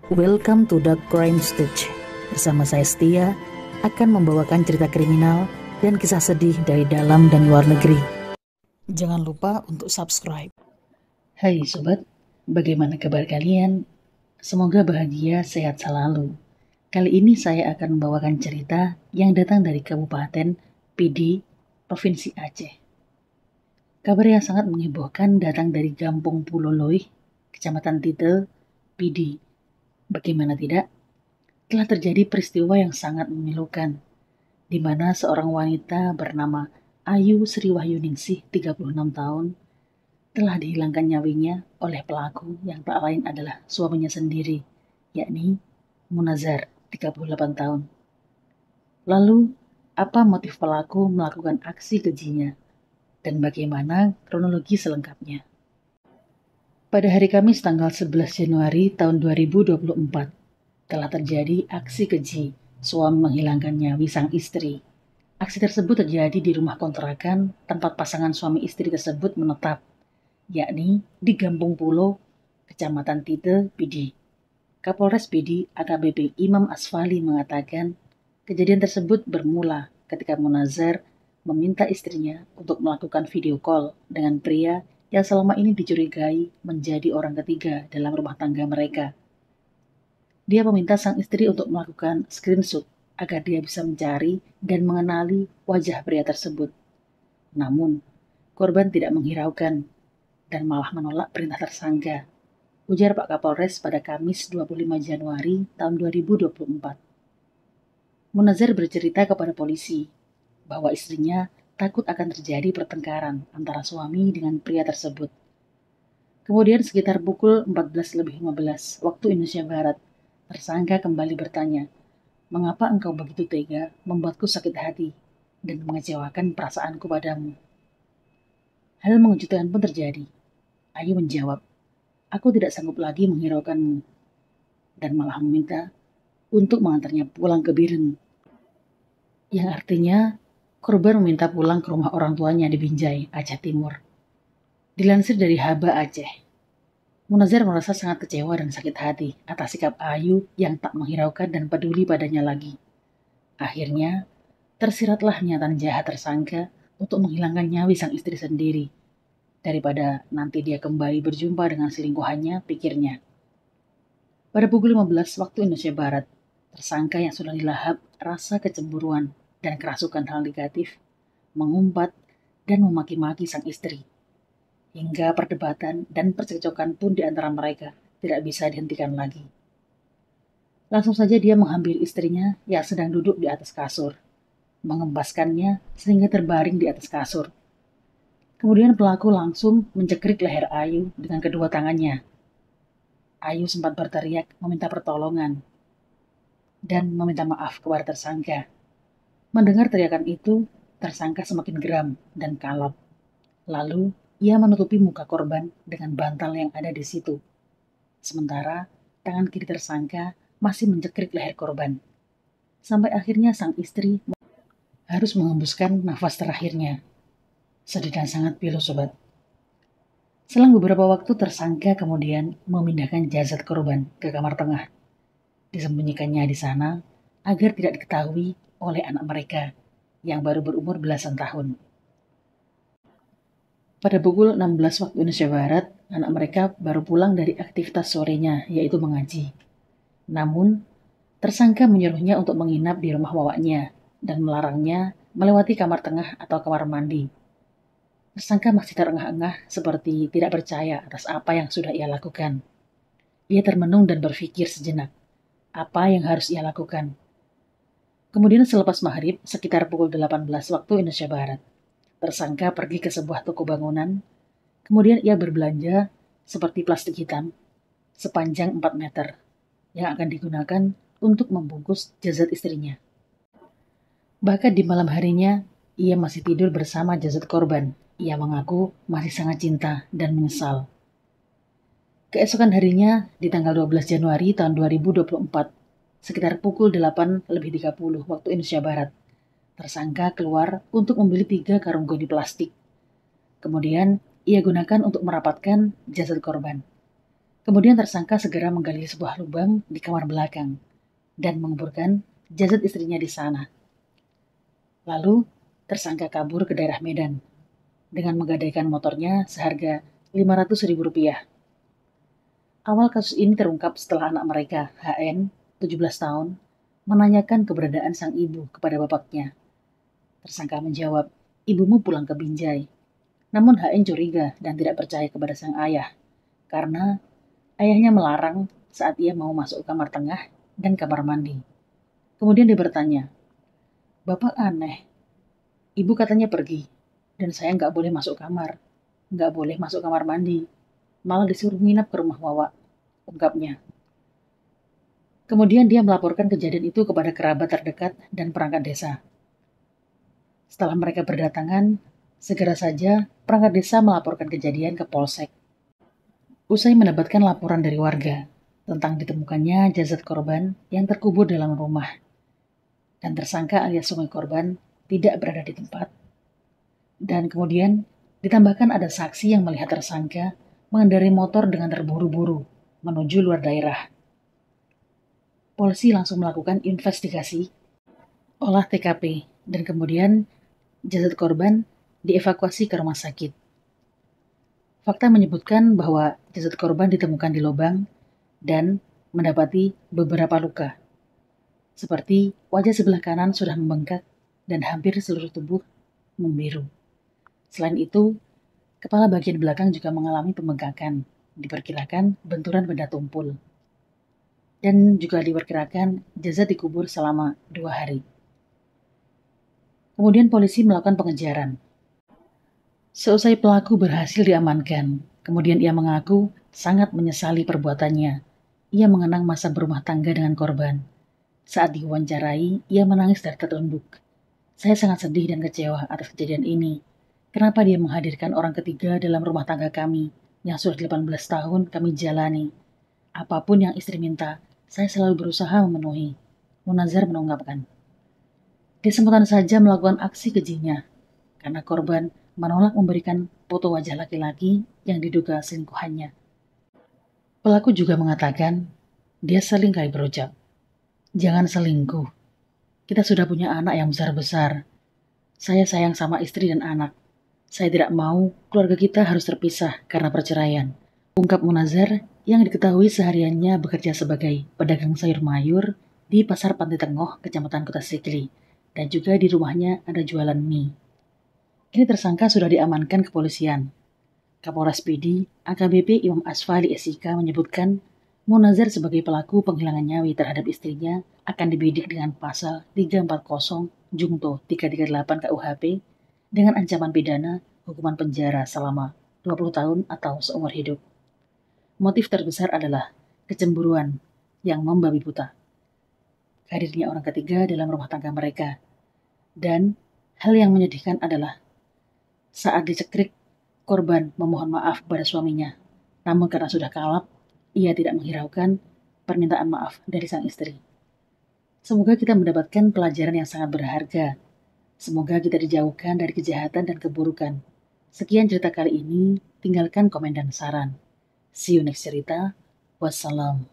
Welcome to Dark Crime Stage. Bersama saya Setia akan membawakan cerita kriminal dan kisah sedih dari dalam dan luar negeri. Jangan lupa untuk subscribe. Hai sobat, bagaimana kabar kalian? Semoga bahagia, sehat selalu. Kali ini saya akan membawakan cerita yang datang dari Kabupaten PD, Provinsi Aceh. Kabar yang sangat menghebohkan datang dari Kampung Pulo Loih, Kecamatan Tite, PD. Bagaimana tidak? Telah terjadi peristiwa yang sangat memilukan, di mana seorang wanita bernama Ayu Sri Wahyuningsih, 36 tahun, telah dihilangkan nyawinya oleh pelaku yang tak lain adalah suaminya sendiri, yakni Munazar, 38 tahun. Lalu, apa motif pelaku melakukan aksi kejinya? Dan bagaimana kronologi selengkapnya? Pada hari Kamis tanggal 11 Januari tahun 2024, telah terjadi aksi keji suami menghilangkan nyawi sang istri. Aksi tersebut terjadi di rumah kontrakan tempat pasangan suami istri tersebut menetap, yakni di Kampung Pulo, Kecamatan Tite, PD. Kapolres PD AKBP Imam Asfali mengatakan kejadian tersebut bermula ketika Munazar meminta istrinya untuk melakukan video call dengan pria yang selama ini dicurigai menjadi orang ketiga dalam rumah tangga mereka. Dia meminta sang istri untuk melakukan screenshot agar dia bisa mencari dan mengenali wajah pria tersebut. Namun, korban tidak menghiraukan dan malah menolak perintah tersangka, ujar Pak Kapolres pada Kamis 25 Januari tahun 2024. Munazar bercerita kepada polisi bahwa istrinya takut akan terjadi pertengkaran antara suami dengan pria tersebut. Kemudian sekitar pukul 14.15 waktu Indonesia Barat, tersangka kembali bertanya, "Mengapa engkau begitu tega membuatku sakit hati dan mengecewakan perasaanku padamu?" Hal mengejutkan pun terjadi. Ayu menjawab, "Aku tidak sanggup lagi menghiraukanmu," dan malah meminta untuk mengantarnya pulang ke Biren. Yang artinya, korban meminta pulang ke rumah orang tuanya di Binjai, Aceh Timur. Dilansir dari Haba Aceh, Munazar merasa sangat kecewa dan sakit hati atas sikap Ayu yang tak menghiraukan dan peduli padanya lagi. Akhirnya, tersiratlah niatan jahat tersangka untuk menghilangkan nyawi sang istri sendiri, daripada nanti dia kembali berjumpa dengan selingkuhannya, pikirnya. Pada pukul 15 waktu Indonesia Barat, tersangka yang sudah dilahap rasa kecemburuan dan kerasukan hal negatif, mengumpat dan memaki-maki sang istri. Hingga perdebatan dan percekcokan pun di antara mereka tidak bisa dihentikan lagi. Langsung saja dia menghampiri istrinya yang sedang duduk di atas kasur, mengempaskannya sehingga terbaring di atas kasur. Kemudian pelaku langsung mencekrik leher Ayu dengan kedua tangannya. Ayu sempat berteriak meminta pertolongan dan meminta maaf kepada tersangka. Mendengar teriakan itu, tersangka semakin geram dan kalap. Lalu, ia menutupi muka korban dengan bantal yang ada di situ. Sementara, tangan kiri tersangka masih mencekrik leher korban. Sampai akhirnya sang istri harus mengembuskan nafas terakhirnya. Sedih dan sangat pilu, sobat. Selang beberapa waktu, tersangka kemudian memindahkan jasad korban ke kamar tengah. Disembunyikannya di sana agar tidak diketahui oleh anak mereka yang baru berumur belasan tahun. Pada pukul 16 waktu Indonesia Barat, anak mereka baru pulang dari aktivitas sorenya, yaitu mengaji. Namun, tersangka menyuruhnya untuk menginap di rumah wawaknya dan melarangnya melewati kamar tengah atau kamar mandi. Tersangka masih terengah-engah seperti tidak percaya atas apa yang sudah ia lakukan. Ia termenung dan berpikir sejenak, apa yang harus ia lakukan. Kemudian selepas maghrib, sekitar pukul 18 waktu Indonesia Barat, tersangka pergi ke sebuah toko bangunan. Kemudian ia berbelanja seperti plastik hitam sepanjang 4 meter yang akan digunakan untuk membungkus jasad istrinya. Bahkan di malam harinya, ia masih tidur bersama jasad korban. Ia mengaku masih sangat cinta dan menyesal. Keesokan harinya, di tanggal 12 Januari tahun 2024, sekitar pukul 8.30 waktu Indonesia Barat, tersangka keluar untuk membeli 3 karung goni plastik. Kemudian, ia gunakan untuk merapatkan jasad korban. Kemudian tersangka segera menggali sebuah lubang di kamar belakang dan menguburkan jasad istrinya di sana. Lalu tersangka kabur ke daerah Medan dengan menggadaikan motornya seharga Rp500.000. Awal kasus ini terungkap setelah anak mereka, HN, 17 tahun, menanyakan keberadaan sang ibu kepada bapaknya. Tersangka menjawab, "Ibumu pulang ke Binjai." Namun HN curiga dan tidak percaya kepada sang ayah, karena ayahnya melarang saat ia mau masuk kamar tengah dan kamar mandi. Kemudian dia bertanya, "Bapak aneh, ibu katanya pergi, dan saya nggak boleh masuk kamar, nggak boleh masuk kamar mandi, malah disuruh nginap ke rumah Wawa," ungkapnya. Kemudian dia melaporkan kejadian itu kepada kerabat terdekat dan perangkat desa. Setelah mereka berdatangan, segera saja perangkat desa melaporkan kejadian ke Polsek. Usai mendapatkan laporan dari warga tentang ditemukannya jasad korban yang terkubur dalam rumah, dan tersangka alias suami korban tidak berada di tempat. Dan kemudian ditambahkan ada saksi yang melihat tersangka mengendarai motor dengan terburu-buru menuju luar daerah. Polisi langsung melakukan investigasi, olah TKP, dan kemudian jasad korban dievakuasi ke rumah sakit. Fakta menyebutkan bahwa jasad korban ditemukan di lubang dan mendapati beberapa luka, seperti wajah sebelah kanan sudah membengkak dan hampir seluruh tubuh membiru. Selain itu, kepala bagian belakang juga mengalami pembengkakan, diperkirakan benturan benda tumpul. Dan juga diperkirakan jasad dikubur selama 2 hari. Kemudian polisi melakukan pengejaran. Seusai pelaku berhasil diamankan, kemudian ia mengaku sangat menyesali perbuatannya. Ia mengenang masa berumah tangga dengan korban. Saat diwawancarai, ia menangis dan tertunduk. "Saya sangat sedih dan kecewa atas kejadian ini. Kenapa dia menghadirkan orang ketiga dalam rumah tangga kami, yang sudah 18 tahun kami jalani. Apapun yang istri minta, saya selalu berusaha memenuhi," Munazar mengungkapkan. Dia spontan saja melakukan aksi kejinya, karena korban menolak memberikan foto wajah laki-laki yang diduga selingkuhannya. Pelaku juga mengatakan, dia sering kali berucap, "Jangan selingkuh. Kita sudah punya anak yang besar-besar. Saya sayang sama istri dan anak. Saya tidak mau keluarga kita harus terpisah karena perceraian," ungkap Munazar yang diketahui sehariannya bekerja sebagai pedagang sayur mayur di Pasar Pantai Tengah, Kecamatan Kota Sikli, dan juga di rumahnya ada jualan mie. Kini tersangka sudah diamankan kepolisian. Kapolres PD AKBP Imam Asfali SIK menyebutkan Munazar sebagai pelaku penghilangan nyawa terhadap istrinya akan dibidik dengan pasal 340 Jungto 338 KUHP dengan ancaman pidana hukuman penjara selama 20 tahun atau seumur hidup. Motif terbesar adalah kecemburuan yang membabi buta. Hadirnya orang ketiga dalam rumah tangga mereka. Dan hal yang menyedihkan adalah saat dicekrik, korban memohon maaf kepada suaminya. Namun karena sudah kalap, ia tidak menghiraukan permintaan maaf dari sang istri. Semoga kita mendapatkan pelajaran yang sangat berharga. Semoga kita dijauhkan dari kejahatan dan keburukan. Sekian cerita kali ini, tinggalkan komen dan saran. See you next cerita. Wassalam.